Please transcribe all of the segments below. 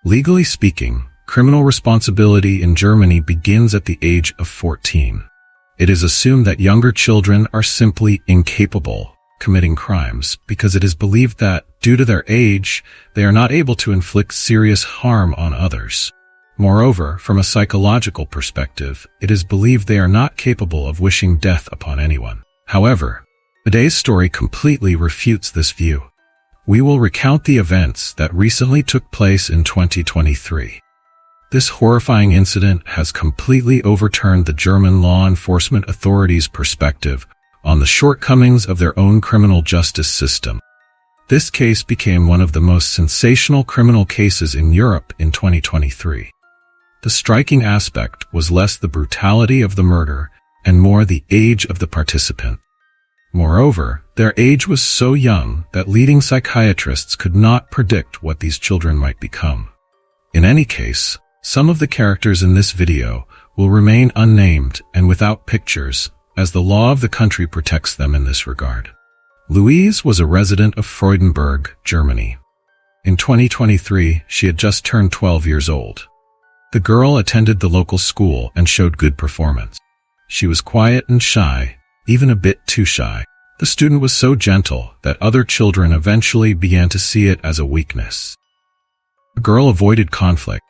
Legally speaking, criminal responsibility in Germany begins at the age of 14. It is assumed that younger children are simply incapable committing crimes because it is believed that, due to their age, they are not able to inflict serious harm on others. Moreover, from a psychological perspective, it is believed they are not capable of wishing death upon anyone. However, today's story completely refutes this view. We will recount the events that recently took place in 2023. This horrifying incident has completely overturned the German law enforcement authorities' perspective on the shortcomings of their own criminal justice system. This case became one of the most sensational criminal cases in Europe in 2023. The striking aspect was less the brutality of the murder and more the age of the participant. Moreover, their age was so young that leading psychiatrists could not predict what these children might become. In any case, some of the characters in this video will remain unnamed and without pictures, as the law of the country protects them in this regard. Louise was a resident of Freudenberg, Germany. In 2023, she had just turned 12 years old. The girl attended the local school and showed good performance. She was quiet and shy, even a bit too shy. The student was so gentle that other children eventually began to see it as a weakness. The girl avoided conflict,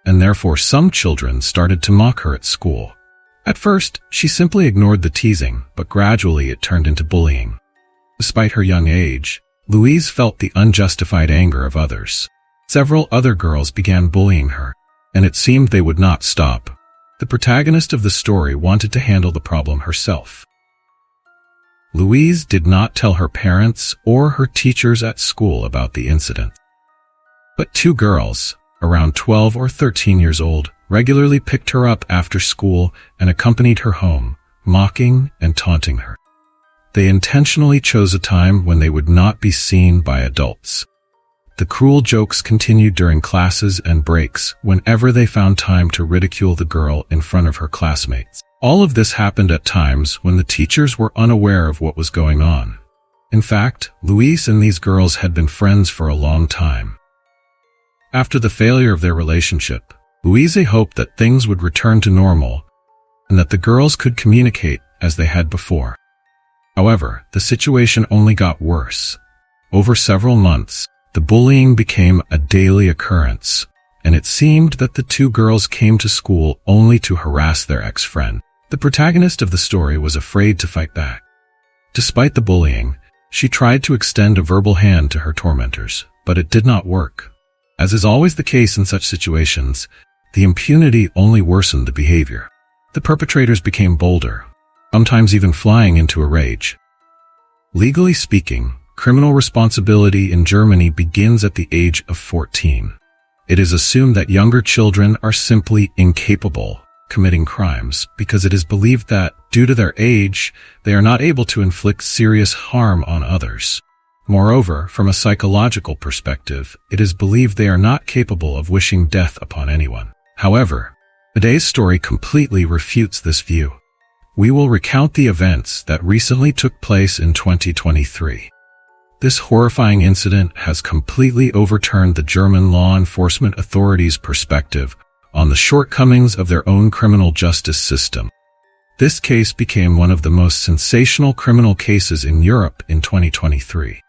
and therefore some children started to mock her at school. At first, she simply ignored the teasing, but gradually it turned into bullying. Despite her young age, Louise felt the unjustified anger of others. Several other girls began bullying her, and it seemed they would not stop. The protagonist of the story wanted to handle the problem herself. Louise did not tell her parents or her teachers at school about the incident. But two girls, around 12 or 13 years old, regularly picked her up after school and accompanied her home, mocking and taunting her. They intentionally chose a time when they would not be seen by adults. The cruel jokes continued during classes and breaks whenever they found time to ridicule the girl in front of her classmates. All of this happened at times when the teachers were unaware of what was going on. In fact, Louise and these girls had been friends for a long time. After the failure of their relationship, Louise hoped that things would return to normal and that the girls could communicate as they had before. However, the situation only got worse. Over several months, the bullying became a daily occurrence, and it seemed that the two girls came to school only to harass their ex-friend. The protagonist of the story was afraid to fight back. Despite the bullying, she tried to extend a verbal hand to her tormentors, but it did not work. As is always the case in such situations, the impunity only worsened the behavior. The perpetrators became bolder, sometimes even flying into a rage. Legally speaking, criminal responsibility in Germany begins at the age of 14. It is assumed that younger children are simply incapable committing crimes because it is believed that, due to their age, they are not able to inflict serious harm on others. Moreover, from a psychological perspective, it is believed they are not capable of wishing death upon anyone. However, today's story completely refutes this view. We will recount the events that recently took place in 2023. This horrifying incident has completely overturned the German law enforcement authorities' perspective on the shortcomings of their own criminal justice system. This case became one of the most sensational criminal cases in Europe in 2023.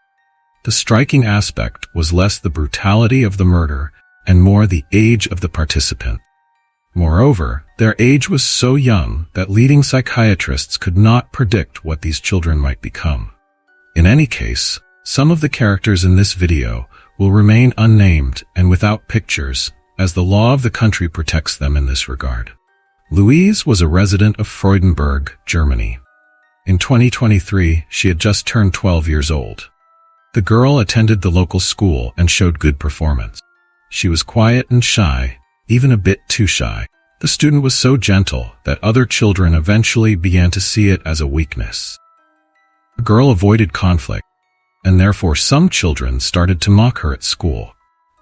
The striking aspect was less the brutality of the murder and more the age of the participant. Moreover, their age was so young that leading psychiatrists could not predict what these children might become. In any case, some of the characters in this video will remain unnamed and without pictures, as the law of the country protects them in this regard. Louise was a resident of Freudenberg, Germany. In 2023, she had just turned 12 years old. The girl attended the local school and showed good performance. She was quiet and shy, even a bit too shy. The student was so gentle that other children eventually began to see it as a weakness. The girl avoided conflict, and therefore some children started to mock her at school.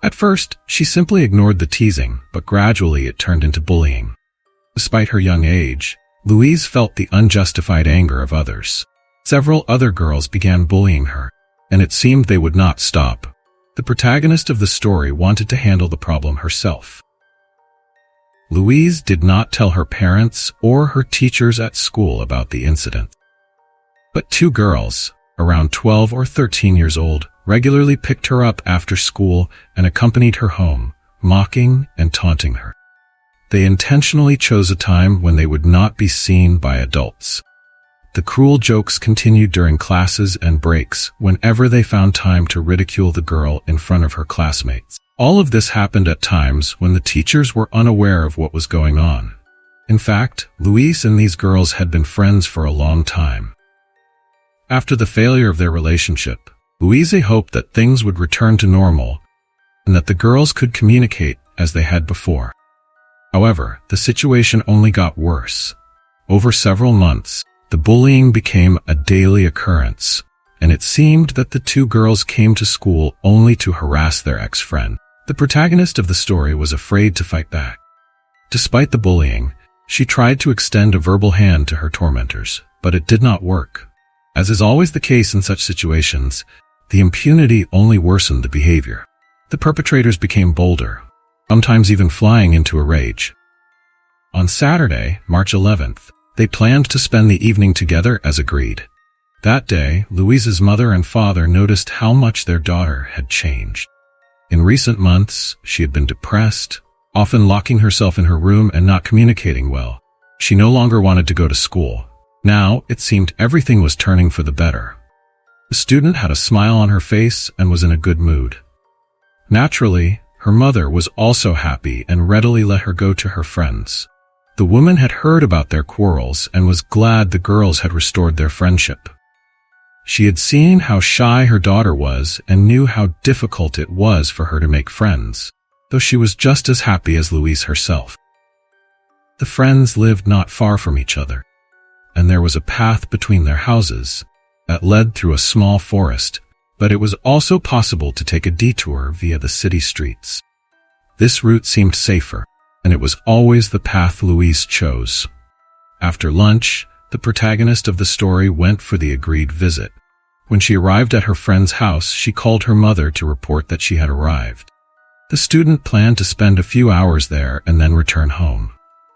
At first, she simply ignored the teasing, but gradually it turned into bullying. Despite her young age, Louise felt the unjustified anger of others. Several other girls began bullying her, and it seemed they would not stop. The protagonist of the story wanted to handle the problem herself. Louise did not tell her parents or her teachers at school about the incident. But two girls, around 12 or 13 years old, regularly picked her up after school and accompanied her home, mocking and taunting her. They intentionally chose a time when they would not be seen by adults. The cruel jokes continued during classes and breaks whenever they found time to ridicule the girl in front of her classmates. All of this happened at times when the teachers were unaware of what was going on. In fact, Louise and these girls had been friends for a long time. After the failure of their relationship, Louise hoped that things would return to normal and that the girls could communicate as they had before. However, the situation only got worse. Over several months, the bullying became a daily occurrence, and it seemed that the two girls came to school only to harass their ex-friend. The protagonist of the story was afraid to fight back. Despite the bullying, she tried to extend a verbal hand to her tormentors, but it did not work. As is always the case in such situations, the impunity only worsened the behavior. The perpetrators became bolder, sometimes even flying into a rage. On Saturday, March 11th, they planned to spend the evening together as agreed. That day, Louise's mother and father noticed how much their daughter had changed. In recent months, she had been depressed, often locking herself in her room and not communicating well. She no longer wanted to go to school. Now, it seemed everything was turning for the better. The student had a smile on her face and was in a good mood. Naturally, her mother was also happy and readily let her go to her friends. The woman had heard about their quarrels and was glad the girls had restored their friendship. She had seen how shy her daughter was and knew how difficult it was for her to make friends, though she was just as happy as Louise herself. The friends lived not far from each other, and there was a path between their houses that led through a small forest, but it was also possible to take a detour via the city streets. This route seemed safer, and it was always the path Louise chose. After lunch, the protagonist of the story went for the agreed visit. When she arrived at her friend's house, she called her mother to report that she had arrived. The student planned to spend a few hours there and then return home.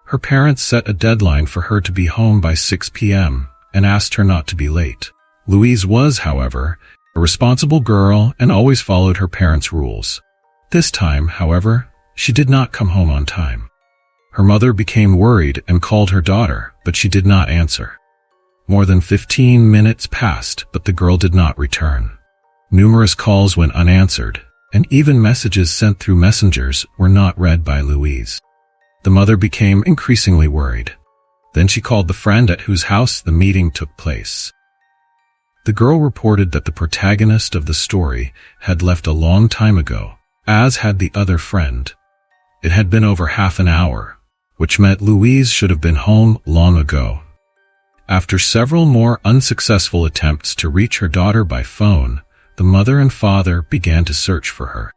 Her parents set a deadline for her to be home by 6 p.m. and asked her not to be late. Louise was, however, a responsible girl and always followed her parents' rules. This time, however, she did not come home on time. Her mother became worried and called her daughter, but she did not answer. More than 15 minutes passed, but the girl did not return. Numerous calls went unanswered, and even messages sent through messengers were not read by Louise. The mother became increasingly worried. Then she called the friend at whose house the meeting took place. The girl reported that the protagonist of the story had left a long time ago, as had the other friend. It had been over half an hour, which meant Louise should have been home long ago. After several more unsuccessful attempts to reach her daughter by phone, the mother and father began to search for her.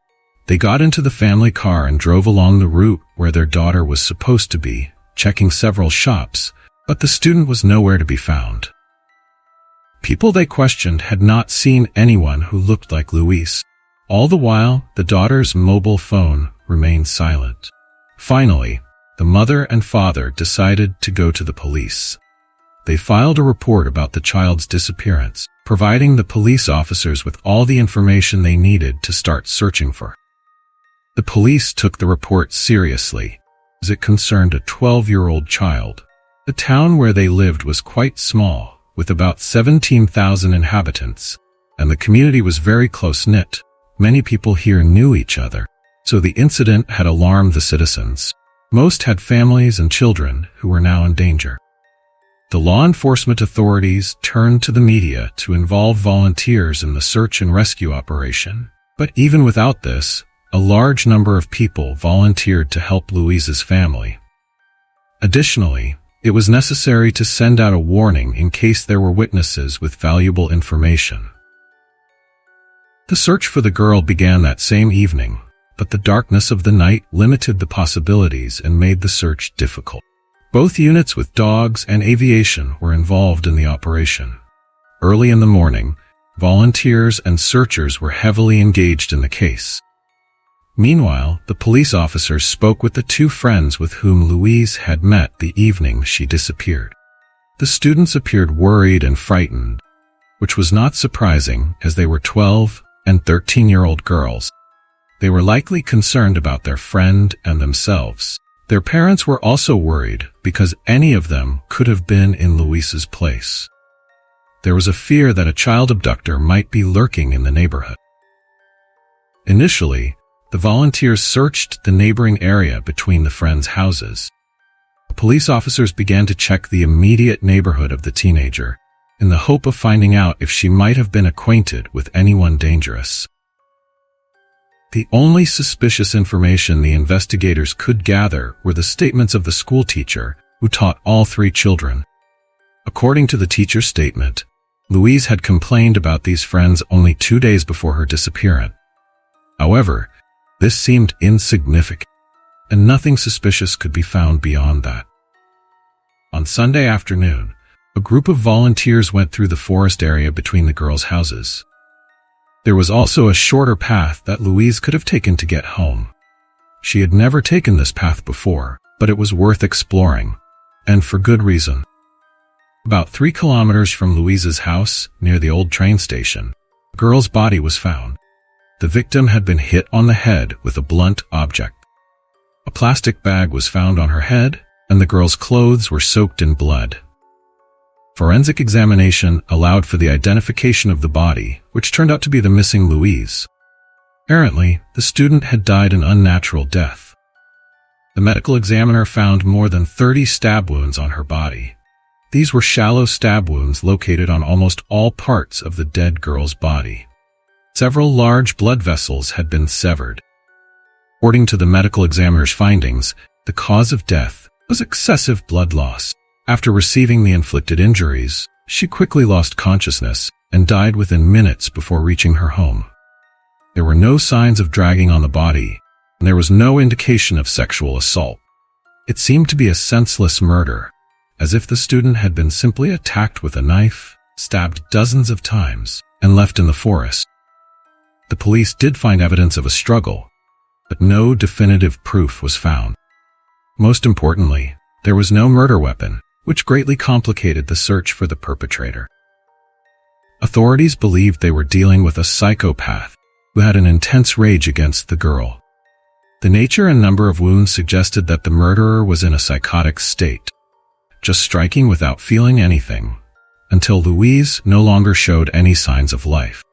They got into the family car and drove along the route where their daughter was supposed to be, checking several shops, but the student was nowhere to be found. People they questioned had not seen anyone who looked like Louise. All the while, the daughter's mobile phone remained silent. Finally, the mother and father decided to go to the police. They filed a report about the child's disappearance, providing the police officers with all the information they needed to start searching for her. The police took the report seriously, as it concerned a 12-year-old child. The town where they lived was quite small, with about 17,000 inhabitants, and the community was very close-knit. Many people here knew each other, so the incident had alarmed the citizens. Most had families and children who were now in danger. The law enforcement authorities turned to the media to involve volunteers in the search and rescue operation. But even without this, a large number of people volunteered to help Louise's family. Additionally, it was necessary to send out a warning in case there were witnesses with valuable information. The search for the girl began that same evening, but the darkness of the night limited the possibilities and made the search difficult. Both units with dogs and aviation were involved in the operation. Early in the morning, volunteers and searchers were heavily engaged in the case. Meanwhile, the police officers spoke with the two friends with whom Louise had met the evening she disappeared. The students appeared worried and frightened, which was not surprising as they were 12 and 13-year-old girls. They were likely concerned about their friend and themselves. Their parents were also worried because any of them could have been in Louise's place. There was a fear that a child abductor might be lurking in the neighborhood. Initially, the volunteers searched the neighboring area between the friends' houses. Police officers began to check the immediate neighborhood of the teenager, in the hope of finding out if she might have been acquainted with anyone dangerous. The only suspicious information the investigators could gather were the statements of the schoolteacher who taught all three children. According to the teacher's statement, Louise had complained about these friends only 2 days before her disappearance. However, this seemed insignificant, and nothing suspicious could be found beyond that. On Sunday afternoon, a group of volunteers went through the forest area between the girls' houses. There was also a shorter path that Louise could have taken to get home. She had never taken this path before, but it was worth exploring, and for good reason. About 3 kilometers from Louise's house, near the old train station, a girl's body was found. The victim had been hit on the head with a blunt object. A plastic bag was found on her head, and the girl's clothes were soaked in blood. Forensic examination allowed for the identification of the body, which turned out to be the missing Louise. Apparently, the student had died an unnatural death. The medical examiner found more than 30 stab wounds on her body. These were shallow stab wounds located on almost all parts of the dead girl's body. Several large blood vessels had been severed. According to the medical examiner's findings, the cause of death was excessive blood loss. After receiving the inflicted injuries, she quickly lost consciousness and died within minutes before reaching her home. There were no signs of dragging on the body, and there was no indication of sexual assault. It seemed to be a senseless murder, as if the student had been simply attacked with a knife, stabbed dozens of times, and left in the forest. The police did find evidence of a struggle, but no definitive proof was found. Most importantly, there was no murder weapon, which greatly complicated the search for the perpetrator. Authorities believed they were dealing with a psychopath who had an intense rage against the girl. The nature and number of wounds suggested that the murderer was in a psychotic state, just striking without feeling anything, until Louise no longer showed any signs of life.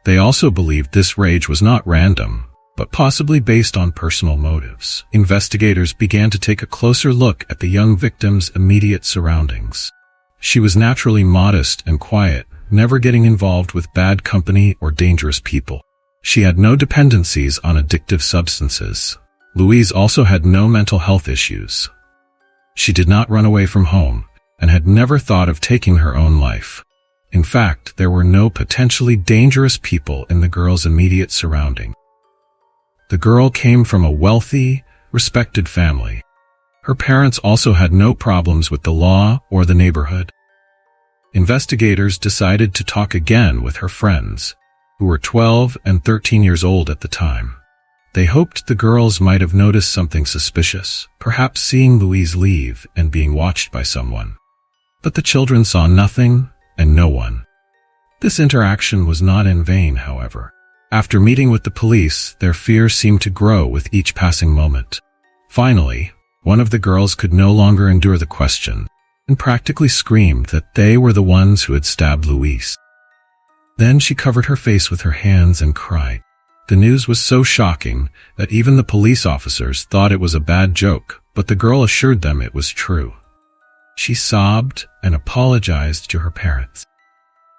They also believed this rage was not random, but possibly based on personal motives. Investigators began to take a closer look at the young victim's immediate surroundings. She was naturally modest and quiet, never getting involved with bad company or dangerous people. She had no dependencies on addictive substances. Louise also had no mental health issues. She did not run away from home and had never thought of taking her own life. In fact, there were no potentially dangerous people in the girl's immediate surrounding. The girl came from a wealthy, respected family. Her parents also had no problems with the law or the neighborhood. Investigators decided to talk again with her friends, who were 12 and 13 years old at the time. They hoped the girls might have noticed something suspicious, perhaps seeing Louise leave and being watched by someone. But the children saw nothing and no one. This interaction was not in vain, however. After meeting with the police, their fear seemed to grow with each passing moment. Finally, one of the girls could no longer endure the question and practically screamed that they were the ones who had stabbed Louise. Then she covered her face with her hands and cried. The news was so shocking that even the police officers thought it was a bad joke, but the girl assured them it was true. She sobbed and apologized to her parents.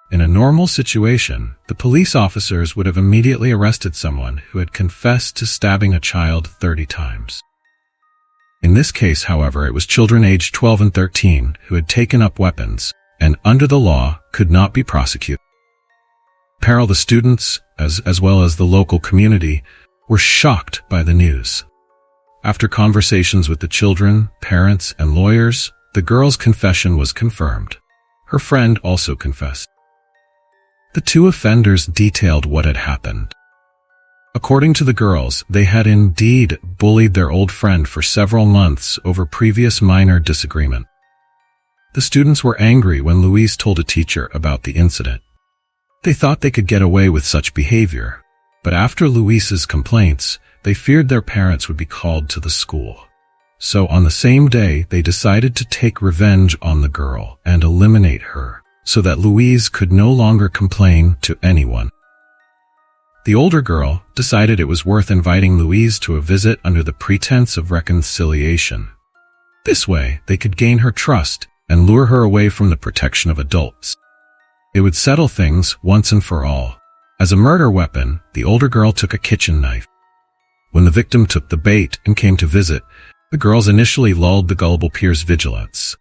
In a normal situation, the police officers would have immediately arrested someone who had confessed to stabbing a child 30 times. In this case, however, it was children aged 12 and 13 who had taken up weapons and, under the law, could not be prosecuted. The students, as well as the local community, were shocked by the news. After conversations with the children, parents, and lawyers, the girl's confession was confirmed. Her friend also confessed. The two offenders detailed what had happened. According to the girls, they had indeed bullied their old friend for several months over previous minor disagreement. The students were angry when Louise told a teacher about the incident. They thought they could get away with such behavior, but after Louise's complaints, they feared their parents would be called to the school. So on the same day, they decided to take revenge on the girl and eliminate her, so that Louise could no longer complain to anyone. The older girl decided it was worth inviting Louise to a visit under the pretense of reconciliation. This way, they could gain her trust and lure her away from the protection of adults. It would settle things once and for all. As a murder weapon, the older girl took a kitchen knife. When the victim took the bait and came to visit, the girls initially lulled the gullible peer's vigilance.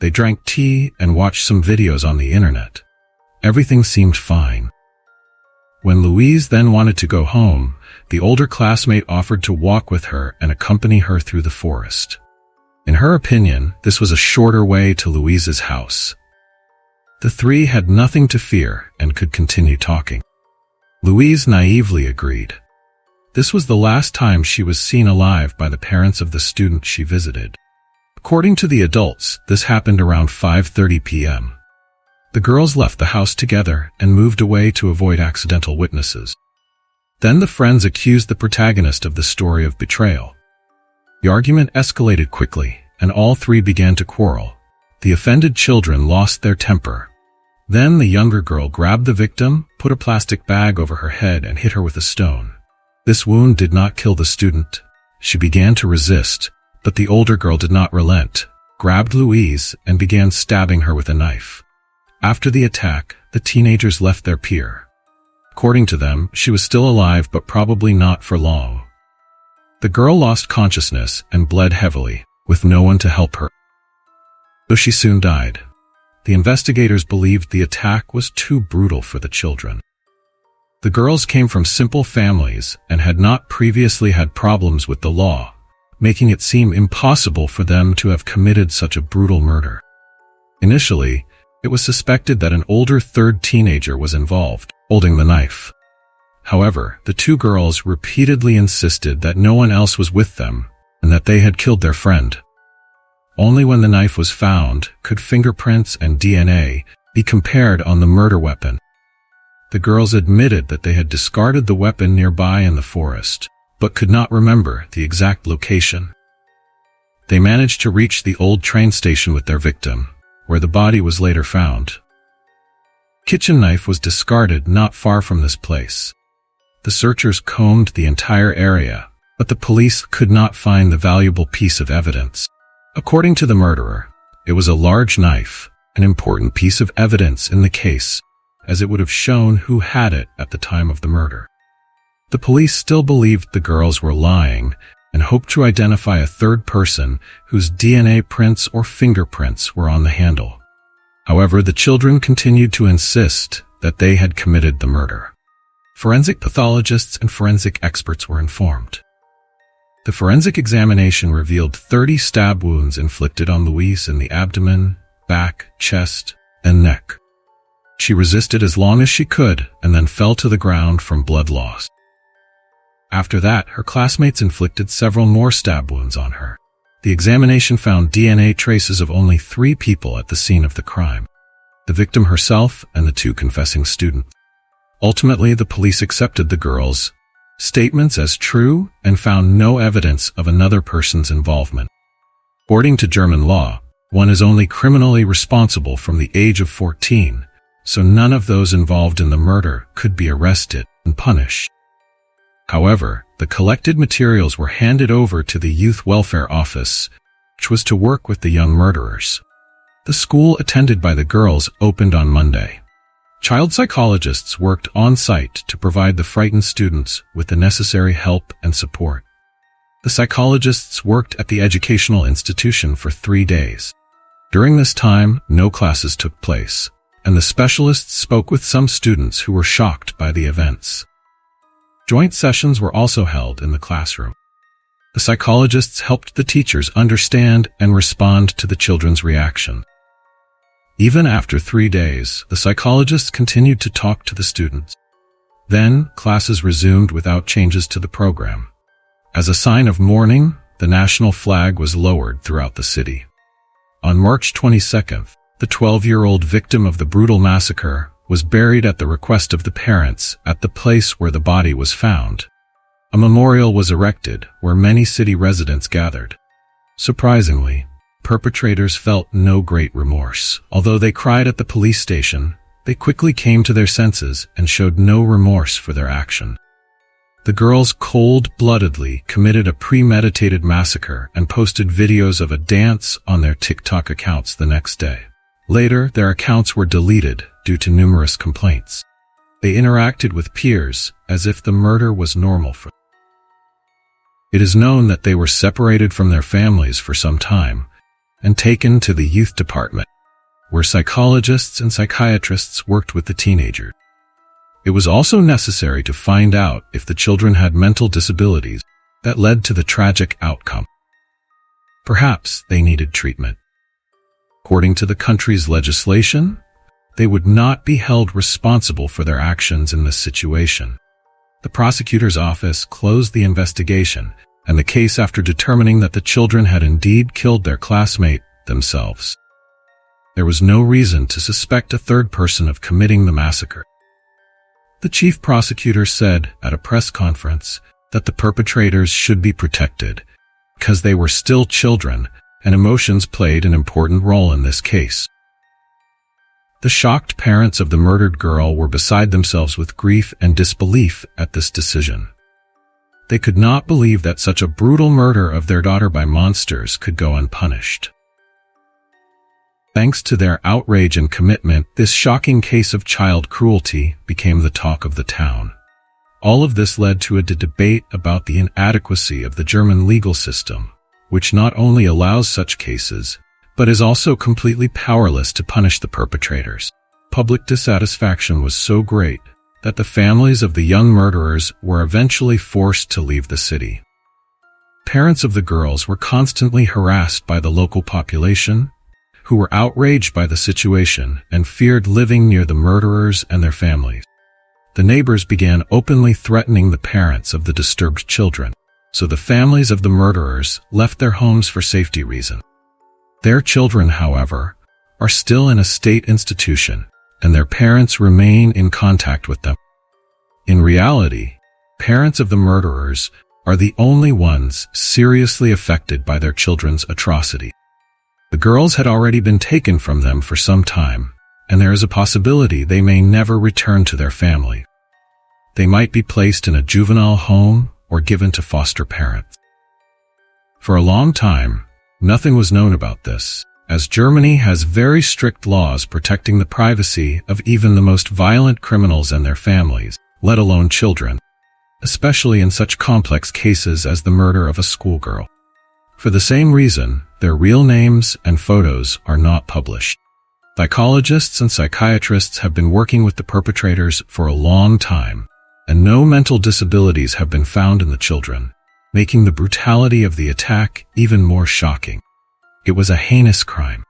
They drank tea and watched some videos on the internet. Everything seemed fine. When Louise then wanted to go home, the older classmate offered to walk with her and accompany her through the forest. In her opinion, this was a shorter way to Louise's house. The three had nothing to fear and could continue talking. Louise naively agreed. This was the last time she was seen alive by the parents of the student she visited. According to the adults, this happened around 5:30 p.m. The girls left the house together and moved away to avoid accidental witnesses. Then the friends accused the protagonist of the story of betrayal. The argument escalated quickly, and all three began to quarrel. The offended children lost their temper. Then the younger girl grabbed the victim, put a plastic bag over her head, and hit her with a stone. This wound did not kill the student. She began to resist, but the older girl did not relent, grabbed Louise, and began stabbing her with a knife. After the attack, the teenagers left their peer. According to them, she was still alive, but probably not for long. The girl lost consciousness and bled heavily, with no one to help her. Though she soon died. The investigators believed the attack was too brutal for the children. The girls came from simple families and had not previously had problems with the law, making it seem impossible for them to have committed such a brutal murder. Initially, it was suspected that an older third teenager was involved, holding the knife. However, the two girls repeatedly insisted that no one else was with them and that they had killed their friend. Only when the knife was found could fingerprints and DNA be compared on the murder weapon. The girls admitted that they had discarded the weapon nearby in the forest, but could not remember the exact location. They managed to reach the old train station with their victim, where the body was later found. Kitchen knife was discarded not far from this place. The searchers combed the entire area, but the police could not find the valuable piece of evidence. According to the murderer, it was a large knife, an important piece of evidence in the case, as it would have shown who had it at the time of the murder. The police still believed the girls were lying and hoped to identify a third person whose DNA prints or fingerprints were on the handle. However, the children continued to insist that they had committed the murder. Forensic pathologists and forensic experts were informed. The forensic examination revealed 30 stab wounds inflicted on Louise in the abdomen, back, chest, and neck. She resisted as long as she could and then fell to the ground from blood loss. After that, her classmates inflicted several more stab wounds on her. The examination found DNA traces of only 3 people at the scene of the crime: the victim herself and the 2 confessing students. Ultimately, the police accepted the girls' statements as true and found no evidence of another person's involvement. According to German law, one is only criminally responsible from the age of 14, so none of those involved in the murder could be arrested and punished. However, the collected materials were handed over to the Youth Welfare Office, which was to work with the young murderers. The school attended by the girls opened on Monday. Child psychologists worked on-site to provide the frightened students with the necessary help and support. The psychologists worked at the educational institution for 3 days. During this time, no classes took place, and the specialists spoke with some students who were shocked by the events. Joint sessions were also held in the classroom. The psychologists helped the teachers understand and respond to the children's reaction. Even after 3 days, the psychologists continued to talk to the students. Then, classes resumed without changes to the program. As a sign of mourning, the national flag was lowered throughout the city. On March 22nd, the 12-year-old victim of the brutal massacre was buried at the request of the parents at the place where the body was found. A memorial was erected where many city residents gathered. Surprisingly, perpetrators felt no great remorse. Although they cried at the police station, they quickly came to their senses and showed no remorse for their action. The girls cold-bloodedly committed a premeditated massacre and posted videos of a dance on their TikTok accounts the next day. Later, their accounts were deleted due to numerous complaints. They interacted with peers as if the murder was normal for them. It is known that they were separated from their families for some time and taken to the youth department, where psychologists and psychiatrists worked with the teenagers. It was also necessary to find out if the children had mental disabilities that led to the tragic outcome. Perhaps they needed treatment. According to the country's legislation, they would not be held responsible for their actions in this situation. The prosecutor's office closed the investigation and the case after determining that the children had indeed killed their classmate themselves. There was no reason to suspect a third person of committing the massacre. The chief prosecutor said at a press conference that the perpetrators should be protected because they were still children and emotions played an important role in this case. The shocked parents of the murdered girl were beside themselves with grief and disbelief at this decision. They could not believe that such a brutal murder of their daughter by monsters could go unpunished. Thanks to their outrage and commitment, this shocking case of child cruelty became the talk of the town. All of this led to a debate about the inadequacy of the German legal system, which not only allows such cases, but is also completely powerless to punish the perpetrators. Public dissatisfaction was so great that the families of the young murderers were eventually forced to leave the city. Parents of the girls were constantly harassed by the local population, who were outraged by the situation and feared living near the murderers and their families. The neighbors began openly threatening the parents of the disturbed children, so the families of the murderers left their homes for safety reasons. Their children, however, are still in a state institution, and their parents remain in contact with them. In reality, parents of the murderers are the only ones seriously affected by their children's atrocity. The girls had already been taken from them for some time, and there is a possibility they may never return to their family. They might be placed in a juvenile home or given to foster parents. For a long time, nothing was known about this, as Germany has very strict laws protecting the privacy of even the most violent criminals and their families, let alone children, especially in such complex cases as the murder of a schoolgirl. For the same reason, their real names and photos are not published. Psychologists and psychiatrists have been working with the perpetrators for a long time, and no mental disabilities have been found in the children, making the brutality of the attack even more shocking. It was a heinous crime.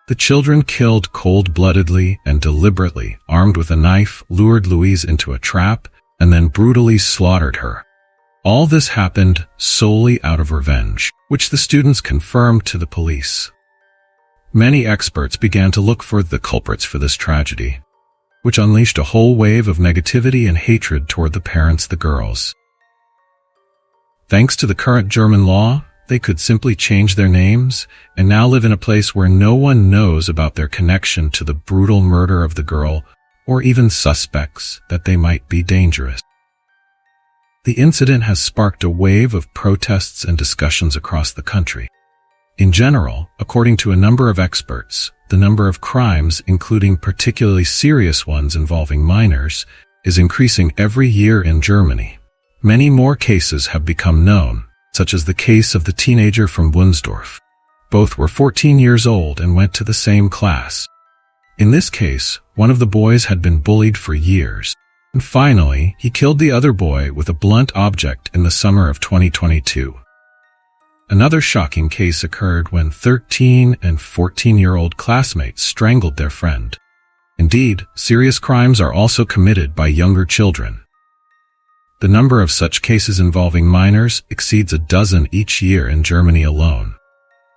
The children killed cold-bloodedly and deliberately, armed with a knife, lured Louise into a trap, and then brutally slaughtered her. All this happened solely out of revenge, which the students confirmed to the police. Many experts began to look for the culprits for this tragedy, which unleashed a whole wave of negativity and hatred toward the parents, the girls. Thanks to the current German law, they could simply change their names and now live in a place where no one knows about their connection to the brutal murder of the girl or even suspects that they might be dangerous. The incident has sparked a wave of protests and discussions across the country. In general, according to a number of experts, the number of crimes, including particularly serious ones involving minors, is increasing every year in Germany. Many more cases have become known, such as the case of the teenager from Wunsdorf. Both were 14 years old and went to the same class. In this case, one of the boys had been bullied for years, and finally, he killed the other boy with a blunt object in the summer of 2022. Another shocking case occurred when 13 and 14-year-old classmates strangled their friend. Indeed, serious crimes are also committed by younger children. The number of such cases involving minors exceeds a dozen each year in Germany alone.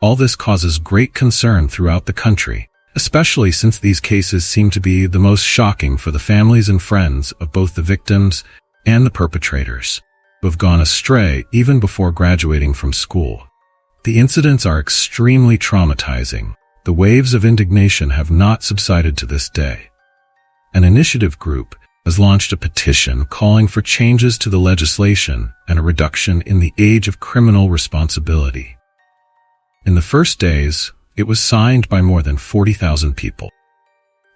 All this causes great concern throughout the country, especially since these cases seem to be the most shocking for the families and friends of both the victims and the perpetrators, who have gone astray even before graduating from school. The incidents are extremely traumatizing. The waves of indignation have not subsided to this day. An initiative group has launched a petition calling for changes to the legislation and a reduction in the age of criminal responsibility. In the first days, it was signed by more than 40,000 people.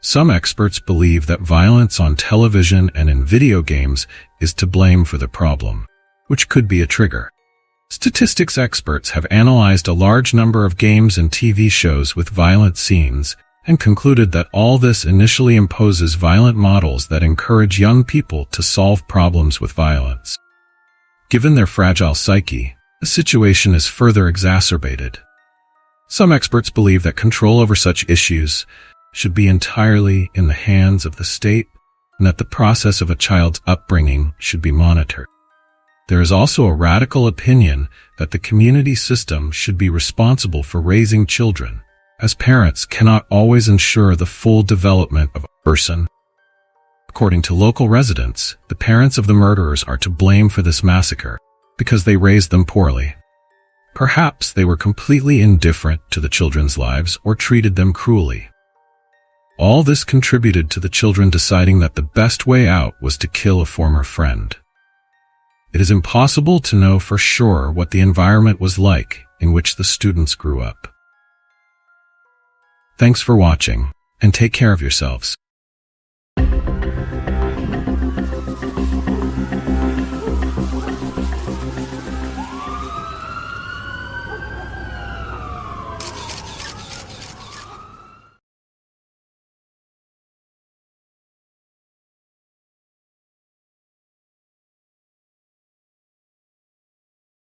Some experts believe that violence on television and in video games is to blame for the problem, which could be a trigger. Statistics experts have analyzed a large number of games and TV shows with violent scenes and concluded that all this initially imposes violent models that encourage young people to solve problems with violence. Given their fragile psyche, the situation is further exacerbated. Some experts believe that control over such issues should be entirely in the hands of the state and that the process of a child's upbringing should be monitored. There is also a radical opinion that the community system should be responsible for raising children, as parents cannot always ensure the full development of a person. According to local residents, the parents of the murderers are to blame for this massacre because they raised them poorly. Perhaps they were completely indifferent to the children's lives or treated them cruelly. All this contributed to the children deciding that the best way out was to kill a former friend. It is impossible to know for sure what the environment was like in which the students grew up. Thanks for watching, and take care of yourselves.